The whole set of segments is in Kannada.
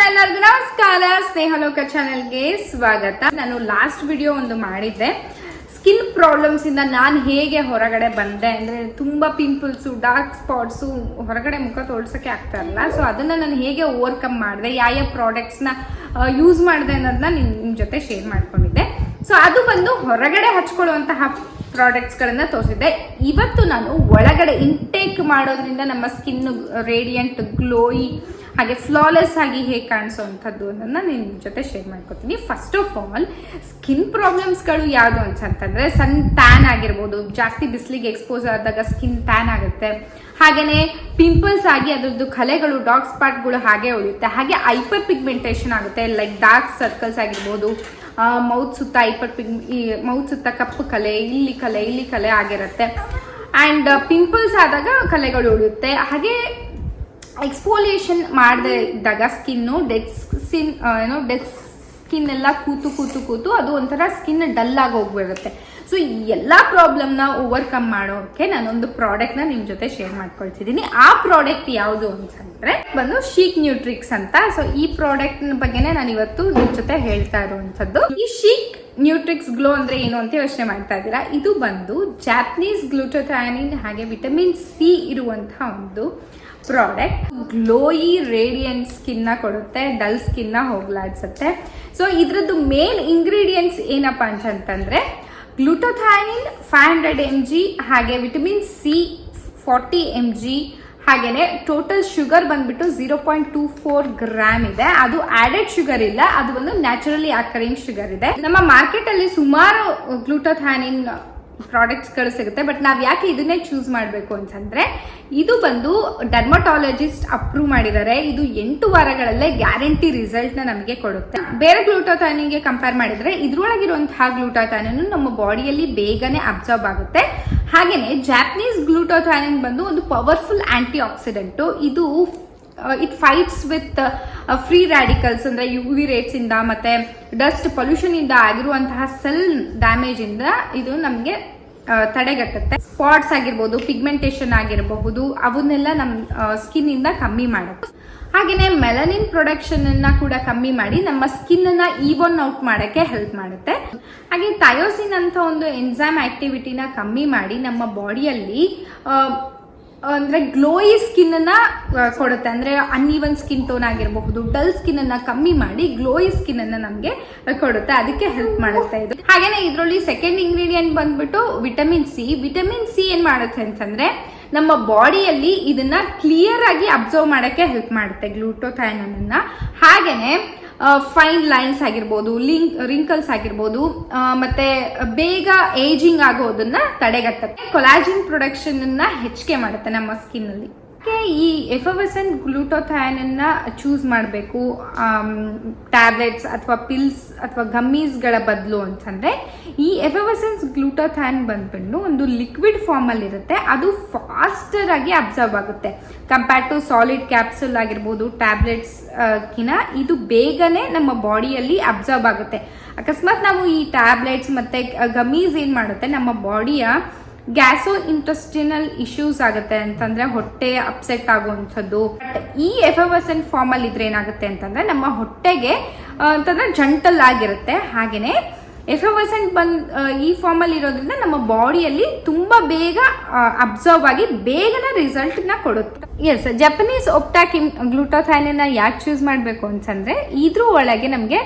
ಎಲ್ಲರಿಗೂ ನಮಸ್ಕಾರ. ಸ್ನೇಹಲೋಕ ಚಾನೆಲ್ಗೆ ಸ್ವಾಗತ. ನಾನು ಲಾಸ್ಟ್ ವಿಡಿಯೋ ಒಂದು ಮಾಡಿದ್ದೆ, ಸ್ಕಿನ್ ಪ್ರಾಬ್ಲಮ್ಸ್ ಇಂದ ನಾನು ಹೇಗೆ ಹೊರಗಡೆ ಬಂದೆ, ಅಂದ್ರೆ ತುಂಬಾ ಪಿಂಪಲ್ಸು, ಡಾರ್ಕ್ ಸ್ಪಾಟ್ಸು, ಹೊರಗಡೆ ಮುಖ ತೋರ್ಸಕ್ಕೆ ಆಗ್ತಾ ಇರಲ್ಲ. ಸೊ ಅದನ್ನ ನಾನು ಹೇಗೆ ಓವರ್ಕಮ್ ಮಾಡಿದೆ, ಯಾವ ಪ್ರಾಡಕ್ಟ್ಸ್ನ ಯೂಸ್ ಮಾಡಿದೆ ಅನ್ನೋದನ್ನ ನಿಮ್ಮ ಜೊತೆ ಶೇರ್ ಮಾಡ್ಕೊಂಡಿದ್ದೆ. ಸೊ ಅದು ಬಂದು ಹೊರಗಡೆ ಹಚ್ಕೊಳ್ಳುವಂತಹ ಪ್ರಾಡಕ್ಟ್ಸ್ಗಳನ್ನ ತೋರಿಸಿದ್ದೆ. ಇವತ್ತು ನಾನು ಒಳಗಡೆ ಇಂಟೇಕ್ ಮಾಡೋದ್ರಿಂದ ನಮ್ಮ ಸ್ಕಿನ್ ರೇಡಿಯಂಟ್, ಗ್ಲೋಯಿ ಹಾಗೆ ಫ್ಲಾಲೆಸ್ ಆಗಿ ಹೇಗೆ ಕಾಣಿಸೋವಂಥದ್ದು ಅನ್ನೋದನ್ನ ನಿಮ್ಮ ಜೊತೆ ಶೇರ್ ಮಾಡ್ಕೊತೀನಿ. ಫಸ್ಟ್ ಆಫ್ ಆಲ್, ಸ್ಕಿನ್ ಪ್ರಾಬ್ಲಮ್ಸ್ಗಳು ಯಾವುದು ಅಂತಂದ್ರೆ ಸನ್ ಟ್ಯಾನ್ ಆಗಿರ್ಬೋದು, ಜಾಸ್ತಿ ಬಿಸಿಲಿಗೆ ಎಕ್ಸ್ಪೋಸ್ ಆದಾಗ ಸ್ಕಿನ್ ಟ್ಯಾನ್ ಆಗುತ್ತೆ. ಹಾಗೆಯೇ ಪಿಂಪಲ್ಸ್ ಆಗಿ ಅದರದ್ದು ಕಲೆಗಳು, ಡಾರ್ಕ್ ಸ್ಪಾಟ್ಗಳು ಹಾಗೆ ಉಳಿಯುತ್ತೆ. ಹಾಗೆ ಹೈಪರ್ ಪಿಗ್ಮೆಂಟೇಷನ್ ಆಗುತ್ತೆ, ಲೈಕ್ ಡಾರ್ಕ್ ಸರ್ಕಲ್ಸ್ ಆಗಿರ್ಬೋದು, ಮೌತ್ ಸುತ್ತ ಮೌತ್ ಸುತ್ತ ಕಪ್ಪು ಕಲೆ, ಇಲ್ಲಿ ಕಲೆ ಆಗಿರುತ್ತೆ. ಆ್ಯಂಡ್ ಪಿಂಪಲ್ಸ್ ಆದಾಗ ಕಲೆಗಳು ಉಳಿಯುತ್ತೆ. ಹಾಗೆ ಎಕ್ಸ್ಫೋಲಿಯೇಷನ್ ಮಾಡದೇ ಇದ್ದಾಗ ಸ್ಕಿನ್ನು ಡೆಡ್ ಸ್ಕಿನ್ ಎಲ್ಲ ಕೂತು ಅದು ಒಂಥರ ಸ್ಕಿನ್ ಡಲ್ ಆಗಿ ಹೋಗ್ಬಿರುತ್ತೆ. ಸೊ ಈ ಎಲ್ಲ ಪ್ರಾಬ್ಲಮ್ನ ಓವರ್ಕಮ್ ಮಾಡೋಕೆ ನಾನೊಂದು ಪ್ರಾಡಕ್ಟ್ನ ನಿಮ್ಮ ಜೊತೆ ಶೇರ್ ಮಾಡ್ಕೊಳ್ತಿದ್ದೀನಿ. ಆ ಪ್ರಾಡಕ್ಟ್ ಯಾವುದು ಅಂತಂದ್ರೆ ಬಂದು ಶೀಕ್ ನ್ಯೂಟ್ರಿಕ್ಸ್ ಅಂತ. ಸೊ ಈ ಪ್ರಾಡಕ್ಟ್ ಬಗ್ಗೆನೇ ನಾನು ಇವತ್ತು ನಿಮ್ಮ ಜೊತೆ ಹೇಳ್ತಾ ಇರುವಂತದ್ದು. ಈ ಶೀಕ್ ನ್ಯೂಟ್ರಿಕ್ಸ್ ಗ್ಲೋ ಅಂದ್ರೆ ಏನು ಅಂತ ಯೋಚನೆ ಮಾಡ್ತಾ ಇದ್ದೀರಾ. ಇದು ಬಂದು ಜಾಪನೀಸ್ ಗ್ಲೂಟಾಥಿಯೋನ್ ಹಾಗೆ ವಿಟಮಿನ್ ಸಿ ಇರುವಂತಹ ಒಂದು ಪ್ರಾಡಕ್ಟ್. ಗ್ಲೋಯಿ ರೇಡಿಯಂಟ್ ಸ್ಕಿನ್ ನ ಕೊಡುತ್ತೆ, ಡಲ್ ಸ್ಕಿನ್ ನ ಹೋಗ್ಲಾಡ್ಸುತ್ತೆ. ಸೊ ಇದ್ರದ್ದು ಮೇನ್ ಇಂಗ್ರೀಡಿಯೆಂಟ್ಸ್ ಏನಪ್ಪಾ ಅಂತಂದ್ರೆ ಗ್ಲೂಟಾಥಿಯೋನ್ 500 mg, ಹಾಗೆ ವಿಟಮಿನ್ ಸಿ 40 mg, ಹಾಗೇನೆ ಟೋಟಲ್ ಶುಗರ್ ಬಂದ್ಬಿಟ್ಟು 0.24 ಗ್ರಾಮ್ ಇದೆ. ಅದು ಆಡೆಡ್ ಶುಗರ್ ಇಲ್ಲ, ಅದು ಒಂದು ನ್ಯಾಚುರಲಿ ಆಕರಿಂಗ್ ಶುಗರ್ ಇದೆ. ನಮ್ಮ ಮಾರ್ಕೆಟ್ ಅಲ್ಲಿ ಸುಮಾರು ಗ್ಲೂಟಾಥಿಯೋನ್ ಪ್ರಾಡಕ್ಟ್ಸ್ ಗಳು ಸಿಗುತ್ತೆ. ಬಟ್ ನಾವ್ ಯಾಕೆ ಇದನ್ನೇ ಚೂಸ್ ಮಾಡಬೇಕು ಅಂತಂದ್ರೆ ಇದು ಬಂದು ಡರ್ಮಟಾಲಜಿಸ್ಟ್ ಅಪ್ರೂವ್ ಮಾಡಿದ್ದಾರೆ. ಇದು 8 ವಾರಗಳಲ್ಲೇ ಗ್ಯಾರಂಟಿ ರಿಸಲ್ಟ್ ನ ನಮಗೆ ಕೊಡುತ್ತೆ. ಬೇರೆ ಗ್ಲೂಟಾಥಿಯೋನ್ ಗೆ ಕಂಪೇರ್ ಮಾಡಿದ್ರೆ ಇದ್ರೊಳಗಿರುವಂತಹ ಗ್ಲೂಟಾಥಿಯೋನ್ ನಮ್ಮ ಬಾಡಿಯಲ್ಲಿ ಬೇಗನೆ ಅಬ್ಸರ್ವ್ ಆಗುತ್ತೆ. ಹಾಗೇನೆ ಜಾಪನೀಸ್ ಗ್ಲೂಟಾಥಿಯೋನ್ ಬಂದು ಒಂದು ಪವರ್ಫುಲ್ ಆಂಟಿ ಆಕ್ಸಿಡೆಂಟ್. ಇದು it fights with free radicals, ಅಂದ್ರೆ UV ರೇಟ್ಸ್ ಇಂದ ಮತ್ತೆ ಡಸ್ಟ್ ಪೊಲ್ಯೂಷನ್ ಇಂದ ಆಗಿರುವಂತಹ ಸೆಲ್ ಡ್ಯಾಮೇಜ್ ಇಂದ ಇದು ನಮಗೆ ತಡೆಗಟ್ಟುತ್ತೆ. ಸ್ಪಾಟ್ಸ್ ಆಗಿರ್ಬೋದು, ಪಿಗ್ಮೆಂಟೇಷನ್ ಆಗಿರಬಹುದು, ಅವನ್ನೆಲ್ಲ ನಮ್ಮ ಸ್ಕಿನ್ ಇಂದ ಕಮ್ಮಿ ಮಾಡುತ್ತೆ. ಹಾಗೇನೆ ಮೆಲನಿನ್ ಪ್ರೊಡಕ್ಷನ್ ಅನ್ನ ಕೂಡ ಕಮ್ಮಿ ಮಾಡಿ ನಮ್ಮ ಸ್ಕಿನ್ ಅನ್ನ ಈವನ್ ಔಟ್ ಮಾಡಕ್ಕೆ ಹೆಲ್ಪ್ ಮಾಡುತ್ತೆ. ಹಾಗೆ ಥಯೋಸಿನ್ ಅಂತ ಒಂದು ಎನ್ಸೈಮ್ ಆಕ್ಟಿವಿಟಿನ ಕಮ್ಮಿ ಮಾಡಿ ನಮ್ಮ ಬಾಡಿಯಲ್ಲಿ ಅಂದ್ರೆ ಗ್ಲೋಯಿ ಸ್ಕಿನ್ ಅನ್ನ ಕೊಡುತ್ತೆ. ಅಂದ್ರೆ ಅನ್ಈವನ್ ಸ್ಕಿನ್ ಟೋನ್ ಆಗಿರಬಹುದು, ಡಲ್ ಸ್ಕಿನ್ ಅನ್ನ ಕಮ್ಮಿ ಮಾಡಿ ಗ್ಲೋಯಿ ಸ್ಕಿನ್ ಅನ್ನ ನಮ್ಗೆ ಕೊಡುತ್ತೆ. ಅದಕ್ಕೆ ಹೆಲ್ಪ್ ಮಾಡುತ್ತೆ ಇದು. ಹಾಗೇನೆ ಇದರಲ್ಲಿ ಸೆಕೆಂಡ್ ಇಂಗ್ರೀಡಿಯೆಂಟ್ ಬಂದ್ಬಿಟ್ಟು ವಿಟಮಿನ್ ಸಿ. ವಿಟಮಿನ್ ಸಿ ಏನ್ ಮಾಡುತ್ತೆ ಅಂತಂದ್ರೆ ನಮ್ಮ ಬಾಡಿಯಲ್ಲಿ ಇದನ್ನ ಕ್ಲಿಯರ್ ಆಗಿ ಅಬ್ಸರ್ವ್ ಮಾಡಕ್ಕೆ ಹೆಲ್ಪ್ ಮಾಡುತ್ತೆ ಗ್ಲೂಟಾಥಿಯೋನ್ ಅನ್ನ. ಹಾಗೇನೆ ಫೈನ್ ಲೈನ್ಸ್ ಆಗಿರ್ಬೋದು, ರಿಂಕಲ್ಸ್ ಆಗಿರ್ಬೋದು, ಮತ್ತೆ ಬೇಗ ಏಜಿಂಗ್ ಆಗೋದನ್ನ ತಡೆಗಟ್ಟುತ್ತೆ. ಕೊಲಾಜಿನ್ ಪ್ರೊಡಕ್ಷನ್ ಅನ್ನ ಹೆಚ್ಚಿಗೆ ಮಾಡುತ್ತೆ ನಮ್ಮ ಸ್ಕಿನ್ ಅಲ್ಲಿ. ಈ ಎಫರ್ವೆಸೆಂಟ್ ಗ್ಲೂಟಾಥಿಯೋನ್ ಅನ್ನ ಚೂಸ್ ಮಾಡಬೇಕು ಟ್ಯಾಬ್ಲೆಟ್ಸ್ ಅಥವಾ ಪಿಲ್ಸ್ ಅಥವಾ ಗಮ್ಮೀಸ್ಗಳ ಬದಲು ಅಂತಂದ್ರೆ ಈ ಎಫರ್ವೆಸೆಂಟ್ ಗ್ಲೂಟಾಥಿಯೋನ್ ಬಂದ್ಬಿಟ್ಟು ಒಂದು ಲಿಕ್ವಿಡ್ ಫಾರ್ಮ್ ಅಲ್ಲಿ ಇರುತ್ತೆ. ಅದು ಫಾಸ್ಟರ್ ಆಗಿ ಅಬ್ಸರ್ವ್ ಆಗುತ್ತೆ ಕಂಪೇರ್ ಟು ಸಾಲಿಡ್ ಕ್ಯಾಪ್ಸುಲ್ ಆಗಿರ್ಬೋದು, ಟ್ಯಾಬ್ಲೆಟ್ಸ್ ಕಿನ ಇದು ಬೇಗನೆ ನಮ್ಮ ಬಾಡಿಯಲ್ಲಿ ಅಬ್ಸರ್ವ್ ಆಗುತ್ತೆ. ಅಕಸ್ಮಾತ್ ನಾವು ಈ ಟ್ಯಾಬ್ಲೆಟ್ಸ್ ಮತ್ತೆ ಗಮ್ಮೀಸ್ ಏನ್ ಮಾಡುತ್ತೆ, ನಮ್ಮ ಬಾಡಿಯ ಗ್ಯಾಸೋ ಇಂಟೆಸ್ಟಿನಲ್ ಇಶ್ಯೂಸ್ ಆಗುತ್ತೆ ಅಂತಂದ್ರೆ ಹೊಟ್ಟೆ ಅಪ್ಸೆಟ್ ಆಗುವಂಥದ್ದು. ಈ ಎಫರ್ವೆಸೆಂಟ್ ಫಾರ್ಮ್ ಅಲ್ಲಿ ಇದ್ರೆ ಏನಾಗುತ್ತೆ ಅಂತಂದ್ರೆ ನಮ್ಮ ಹೊಟ್ಟೆಗೆ ಅಂತಂದ್ರೆ ಜಂಟಲ್ ಆಗಿರುತ್ತೆ. ಹಾಗೇನೆ ಎಫರ್ವೆಸೆಂಟ್ ಈ ಫಾರ್ಮ್ ಅಲ್ಲಿ ಇರೋದ್ರಿಂದ ನಮ್ಮ ಬಾಡಿಯಲ್ಲಿ ತುಂಬಾ ಬೇಗ ಅಬ್ಸರ್ವ್ ಆಗಿ ಬೇಗನೆ ರಿಸಲ್ಟ್ ನ ಕೊಡುತ್ತೆ. ಎಸ್, ಜಪನೀಸ್ ಒಪ್ಟಾಕ್ ಗ್ಲೂಟಾಥಿಯೋನ್ ಯಾಕೆ ಚೂಸ್ ಮಾಡಬೇಕು ಅಂತಂದ್ರೆ ಇದ್ರ ಒಳಗೆ ನಮಗೆ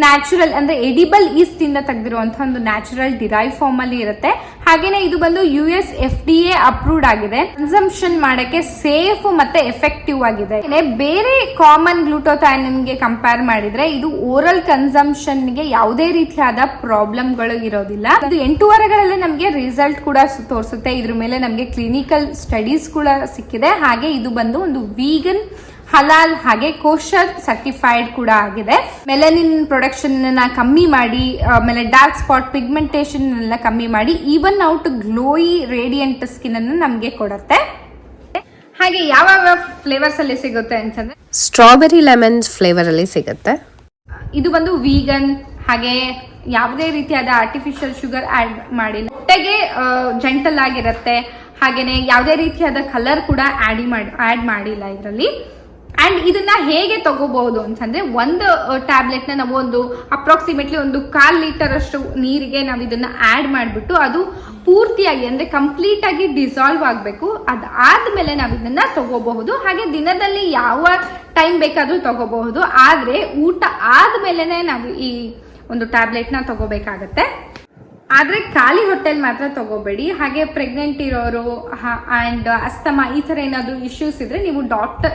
ನ್ಯಾಚುರಲ್ ಅಂದ್ರೆ ಎಡಿಬಲ್ ಈಸ್ಟ್ ಇಂದ ತೆಗೆದಿರುವಂತಹ ಒಂದು ನ್ಯಾಚುರಲ್ ಡಿರೈವ್ ಫಾರ್ಮ್ ಅಲ್ಲಿ ಇರುತ್ತೆ. ಹಾಗೇನೆ ಇದು ಬಂದು US FDA ಅಪ್ರೂವ್ಡ್ ಆಗಿದೆ. ಕನ್ಸಂಪ್ಷನ್ ಮಾಡಕ್ಕೆ ಸೇಫ್ ಮತ್ತೆ ಎಫೆಕ್ಟಿವ್ ಆಗಿದೆ. ಬೇರೆ ಕಾಮನ್ ಗ್ಲೂಟಾಥಿಯೋನ್ ಗೆ ಕಂಪೇರ್ ಮಾಡಿದ್ರೆ ಇದು ಓರಲ್ ಕನ್ಸಂಪ್ಷನ್ ಗೆ ಯಾವುದೇ ರೀತಿಯಾದ ಪ್ರಾಬ್ಲಮ್ಗಳು ಇರೋದಿಲ್ಲ. ಇದು 8 ವಾರಗಳಲ್ಲೇ ನಮಗೆ ರಿಸಲ್ಟ್ ಕೂಡ ತೋರಿಸುತ್ತೆ. ಇದ್ರ ಮೇಲೆ ನಮಗೆ ಕ್ಲಿನಿಕಲ್ ಸ್ಟಡೀಸ್ ಕೂಡ ಸಿಕ್ಕಿದೆ. ಹಾಗೆ ಇದು ಬಂದು ಒಂದು ವೀಗನ್, ಹಲಾಲ್ ಹಾಗೆ ಕೋಶರ್ ಸರ್ಟಿಫೈಡ್ ಕೂಡ ಆಗಿದೆ. ಮೆಲನಿನ್ ಪ್ರೊಡಕ್ಷನ್ ಕಮ್ಮಿ ಮಾಡಿ, ಆಮೇಲೆ ಡಾರ್ಕ್ ಸ್ಪಾಟ್, ಪಿಗ್ಮೆಂಟೇಷನ್ ಎಲ್ಲ ಕಮ್ಮಿ ಮಾಡಿ even out glowy radiant skin ಅನ್ನು ನಮಗೆ ಕೊಡುತ್ತೆ. ಹಾಗೆ ಯಾವ ಫ್ಲೇವರ್ಸ್ ಅಲ್ಲಿ ಸಿಗುತ್ತೆ ಅಂತಂದ್ರೆ ಸ್ಟ್ರಾಬೆರಿ ಲೆಮನ್ ಫ್ಲೇವರ್ ಅಲ್ಲಿ ಸಿಗುತ್ತೆ. ಇದು ಬಂದು ವೀಗನ್, ಹಾಗೆ ಯಾವುದೇ ರೀತಿಯಾದ ಆರ್ಟಿಫಿಷಿಯಲ್ ಶುಗರ್ ಆಡ್ ಮಾಡಿ ಹೊಟ್ಟೆಗೆ ಜೆಂಟಲ್ ಆಗಿರುತ್ತೆ. ಹಾಗೇನೆ ಯಾವುದೇ ರೀತಿಯಾದ ಕಲರ್ ಕೂಡ ಆ್ಯಡ್ ಮಾಡಿಲ್ಲ ಇದರಲ್ಲಿ. ಅಂಡ್ ಇದನ್ನ ಹೇಗೆ ತಗೋಬಹುದು ಅಂತಂದ್ರೆ, ಒಂದು ಟ್ಯಾಬ್ಲೆಟ್ನ ನಾವು ಒಂದು ಅಪ್ರಾಕ್ಸಿಮೇಟ್ಲಿ 1/4 ಲೀಟರ್ ಅಷ್ಟು ನೀರಿಗೆ ನಾವು ಇದನ್ನ ಆಡ್ ಮಾಡಿಬಿಟ್ಟು ಅದು ಪೂರ್ತಿಯಾಗಿ ಅಂದ್ರೆ ಕಂಪ್ಲೀಟ್ ಆಗಿ ಡಿಸಾಲ್ವ್ ಆಗಬೇಕು. ಅದಾದ್ಮೇಲೆ ನಾವು ಇದನ್ನ ತಗೋಬಹುದು. ಹಾಗೆ ದಿನದಲ್ಲಿ ಯಾವ ಟೈಮ್ ಬೇಕಾದ್ರೂ ತಗೋಬಹುದು. ಆದ್ರೆ ಊಟ ಆದ್ಮೇಲೆನೆ ನಾವು ಈ ಒಂದು ಟ್ಯಾಬ್ಲೆಟ್ನ ತಗೋಬೇಕಾಗತ್ತೆ. ಆದ್ರೆ ಖಾಲಿ ಹೊಟ್ಟೆಲ್ ಮಾತ್ರ ತಗೋಬೇಡಿ. ಹಾಗೆ ಪ್ರೆಗ್ನೆಂಟ್ ಇರೋರು ಅಂಡ್ ಅಸ್ತಮಾ ಈ ತರ ಏನಾದ್ರು ಇಶ್ಯೂಸ್ ಇದ್ರೆ ನೀವು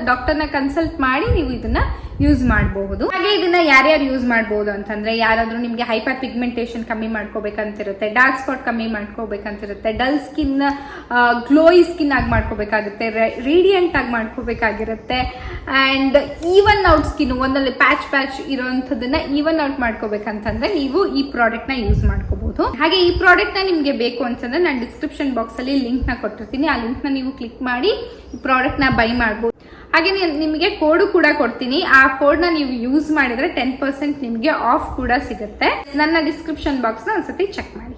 ಡಾಕ್ಟರ್ನ ಕನ್ಸಲ್ಟ್ ಮಾಡಿ ನೀವು ಇದನ್ನ ಯೂಸ್ ಮಾಡಬಹುದು. ಹಾಗೆ ಇದನ್ನ ಯಾರ್ಯಾರು ಯೂಸ್ ಮಾಡಬಹುದು ಅಂತಂದ್ರೆ, ಯಾರಾದ್ರೂ ನಿಮ್ಗೆ ಹೈಪರ್ ಪಿಗ್ಮೆಂಟೇಷನ್ ಕಮ್ಮಿ ಮಾಡ್ಕೋಬೇಕಂತಿರುತ್ತೆ, ಡಾರ್ಕ್ ಸ್ಪಾಟ್ ಕಮ್ಮಿ ಮಾಡ್ಕೋಬೇಕಂತಿರುತ್ತೆ, ಡಲ್ ಸ್ಕಿನ್ ಗ್ಲೋಯಿ ಸ್ಕಿನ್ ಆಗಿ ಮಾಡ್ಕೋಬೇಕಾಗುತ್ತೆ, ರೇಡಿಯಂಟ್ ಆಗಿ ಮಾಡ್ಕೋಬೇಕಾಗಿರುತ್ತೆ, ಅಂಡ್ ಈವನ್ ಔಟ್ ಸ್ಕಿನ್ ಒಂದಲ್ಲಿ ಪ್ಯಾಚ್ ಇರೋಂಥದ್ದನ್ನ ಈವನ್ ಔಟ್ ಮಾಡ್ಕೋಬೇಕಂತಂದ್ರೆ ನೀವು ಈ ಪ್ರಾಡಕ್ಟ್ ನ ಯೂಸ್ ಮಾಡ್ಕೋಬಹುದು. ಹಾಗೆ ಈ ಪ್ರಾಡಕ್ಟ್ ನ ನಿಮ್ಗೆ ಬೇಕು ಅಂತಂದ್ರೆ ನಾನು ಡಿಸ್ಕ್ರಿಪ್ಷನ್ ಬಾಕ್ಸ್ ಅಲ್ಲಿ ಲಿಂಕ್ ನ ಕೊಟ್ಟಿರ್ತೀನಿ. ಆ ಲಿಂಕ್ ನ ನೀವು ಕ್ಲಿಕ್ ಮಾಡಿ ಈ ಪ್ರಾಡಕ್ಟ್ ನ ಬೈ ಮಾಡಬಹುದು. ಹಾಗೆ ನಿಮಗೆ ಕೋಡ್ ಕೂಡ ಕೊಡ್ತೀನಿ. ಆ ಕೋಡ್ ನ ನೀವು ಯೂಸ್ ಮಾಡಿದ್ರೆ 10% ನಿಮಗೆ ಆಫ್ ಕೂಡ ಸಿಗುತ್ತೆ. ನನ್ನ ಡಿಸ್ಕ್ರಿಪ್ಷನ್ ಬಾಕ್ಸ್ ನ ಒಂದ್ಸತಿ ಚೆಕ್ ಮಾಡಿ.